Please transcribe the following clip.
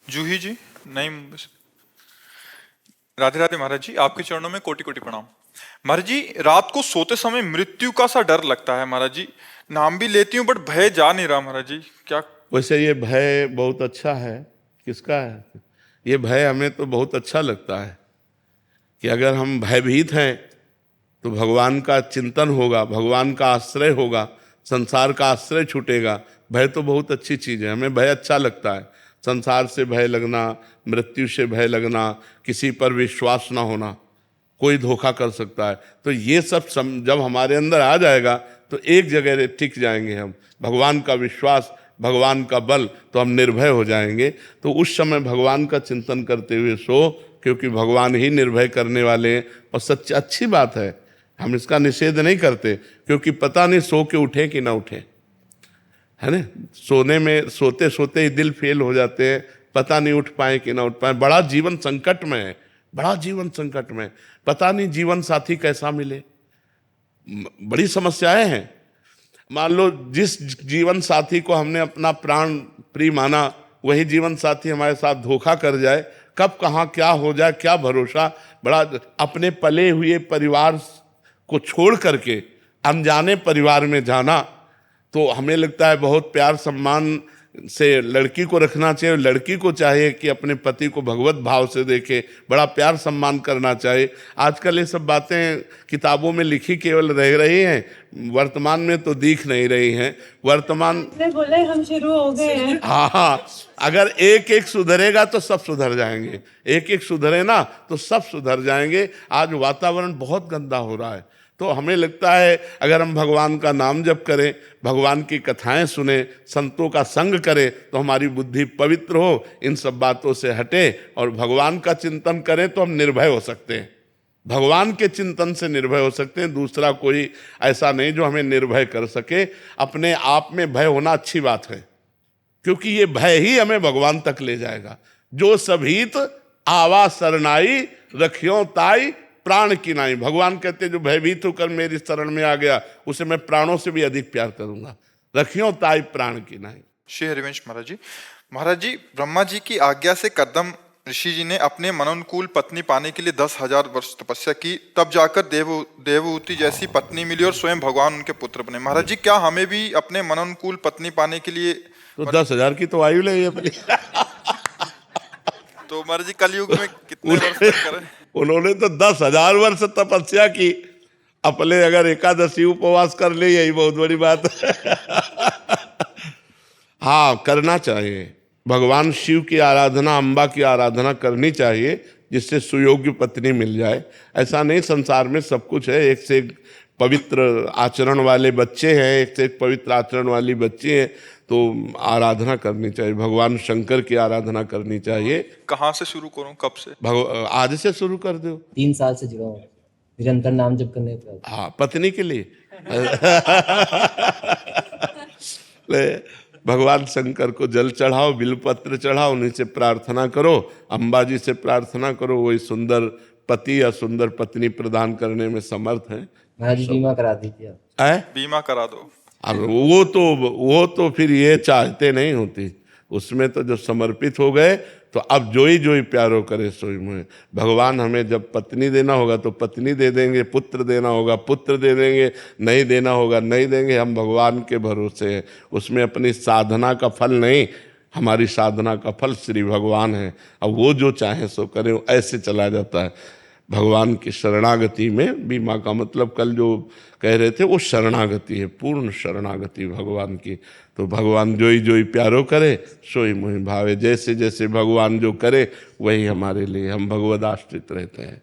जूही जी, नहीं बस। राधे राधे महाराज जी, आपके चरणों में कोटि कोटि प्रणाम। महाराज जी, रात को सोते समय मृत्यु का सा डर लगता है महाराज जी। नाम भी लेती हूँ बट भय जा नहीं रहा महाराज जी, क्या? वैसे ये भय बहुत अच्छा है। किसका है ये भय? हमें तो बहुत अच्छा लगता है कि अगर हम भयभीत हैं तो भगवान का चिंतन होगा, भगवान का आश्रय होगा, संसार का आश्रय छूटेगा। भय तो बहुत अच्छी चीज़ है, हमें भय अच्छा लगता है। संसार से भय लगना, मृत्यु से भय लगना, किसी पर विश्वास ना होना, कोई धोखा कर सकता है, तो ये सब जब हमारे अंदर आ जाएगा तो एक जगह टिक जाएंगे हम। भगवान का विश्वास, भगवान का बल, तो हम निर्भय हो जाएंगे। तो उस समय भगवान का चिंतन करते हुए सो, क्योंकि भगवान ही निर्भय करने वाले हैं। और सच्ची अच्छी बात है, हम इसका निषेध नहीं करते, क्योंकि पता नहीं सो के उठे कि ना उठे, है ना। सोने में सोते सोते ही दिल फेल हो जाते हैं, पता नहीं उठ पाए कि ना उठ पाए। बड़ा जीवन संकट में है, बड़ा जीवन संकट में, पता नहीं जीवन साथी कैसा मिले, बड़ी समस्याएं हैं। मान लो जिस जीवन साथी को हमने अपना प्राण प्रिय माना, वही जीवन साथी हमारे साथ धोखा कर जाए, कब कहाँ क्या हो जाए क्या भरोसा। बड़ा अपने पले हुए परिवार को छोड़ करके अनजाने परिवार में जाना, तो हमें लगता है बहुत प्यार सम्मान से लड़की को रखना चाहिए। लड़की को चाहिए कि अपने पति को भगवत भाव से देखे, बड़ा प्यार सम्मान करना चाहिए। आजकल ये सब बातें किताबों में लिखी केवल रह रही हैं, वर्तमान में तो दिख नहीं रही हैं। वर्तमान बोले हम शुरू हो गए हैं। हाँ, अगर एक एक सुधरेगा तो सब सुधर जाएंगे, एक एक सुधरे ना तो सब सुधर जाएंगे। आज वातावरण बहुत गंदा हो रहा है, तो हमें लगता है अगर हम भगवान का नाम जप करें, भगवान की कथाएं सुने, संतों का संग करें, तो हमारी बुद्धि पवित्र हो, इन सब बातों से हटे और भगवान का चिंतन करें, तो हम निर्भय हो सकते हैं। भगवान के चिंतन से निर्भय हो सकते हैं, दूसरा कोई ऐसा नहीं जो हमें निर्भय कर सके। अपने आप में भय होना अच्छी बात है, क्योंकि ये भय ही हमें भगवान तक ले जाएगा। जो सभीत आवा सरनाई, रखियो ताई प्राण की नाई। भगवान कहते हैं जो भयभीत होकर मेरी शरण में आ गया, उसे मैं प्राणों से भी अधिक प्यार करूंगा। रखियो ताई प्राण की नाई। श्री हरिवंश महाराज जी, महाराज जी, ब्रह्मा जी की आज्ञा से कदम ऋषि जी ने अपने मनोनुकूल पत्नी पाने के लिए 10,000 वर्ष तपस्या की, तब जाकर देवहूति जैसी पत्नी मिली और स्वयं भगवान उनके पुत्र बने। महाराज जी, क्या हमें भी अपने मनोनुकूल पत्नी पाने के लिए तो 10,000 की तो आयु ले अपनी। तो महाराज जी, कलयुग में कितने वर्ष तक करें? उन्होंने तो 10,000 वर्ष तपस्या की, अपने अगर एकादशी उपवास कर ले, यही बहुत बड़ी बात है। हाँ, करना चाहिए। भगवान शिव की आराधना, अम्बा की आराधना करनी चाहिए, जिससे सुयोग्य पत्नी मिल जाए। ऐसा नहीं, संसार में सब कुछ है, एक से एक पवित्र आचरण वाले बच्चे हैं, एक से एक पवित्र आचरण वाली बच्ची हैं, तो आराधना करनी चाहिए। भगवान शंकर की आराधना करनी चाहिए। कहाँ से शुरू करूं, कब से? आज से शुरू कर दो। 3 साल से जुड़ा हूँ, निरंतर नाम जप करने पर। हाँ, पत्नी के लिए। भगवान शंकर को जल चढ़ाओ, बिलपत्र चढ़ाओ, उन्हीं से प्रार्थना करो, अम्बा जी से प्रार्थना करो, वही सुंदर पति या सुंदर पत्नी प्रदान करने में समर्थ है। महाराज जी, बीमा करा दीजिए। बीमा करा दो। अब वो तो फिर ये चाहते नहीं होती, उसमें तो जब समर्पित हो गए तो अब जोई जोई प्यारो करे सोई मोहे। भगवान हमें जब पत्नी देना होगा तो पत्नी दे देंगे, पुत्र देना होगा पुत्र दे देंगे, नहीं देना होगा नहीं देंगे। हम भगवान के भरोसे हैं, उसमें अपनी साधना का फल नहीं, हमारी साधना का फल श्री भगवान है। अब वो जो चाहे सो करें, ऐसे चला जाता है। भगवान की शरणागति में बीमा का मतलब कल जो कह रहे थे वो शरणागति है, पूर्ण शरणागति भगवान की। तो भगवान जोई जोई प्यारो करे सोई मोहि भावे। जैसे जैसे भगवान जो करे वही हमारे लिए, हम भगवद आश्रित रहते हैं।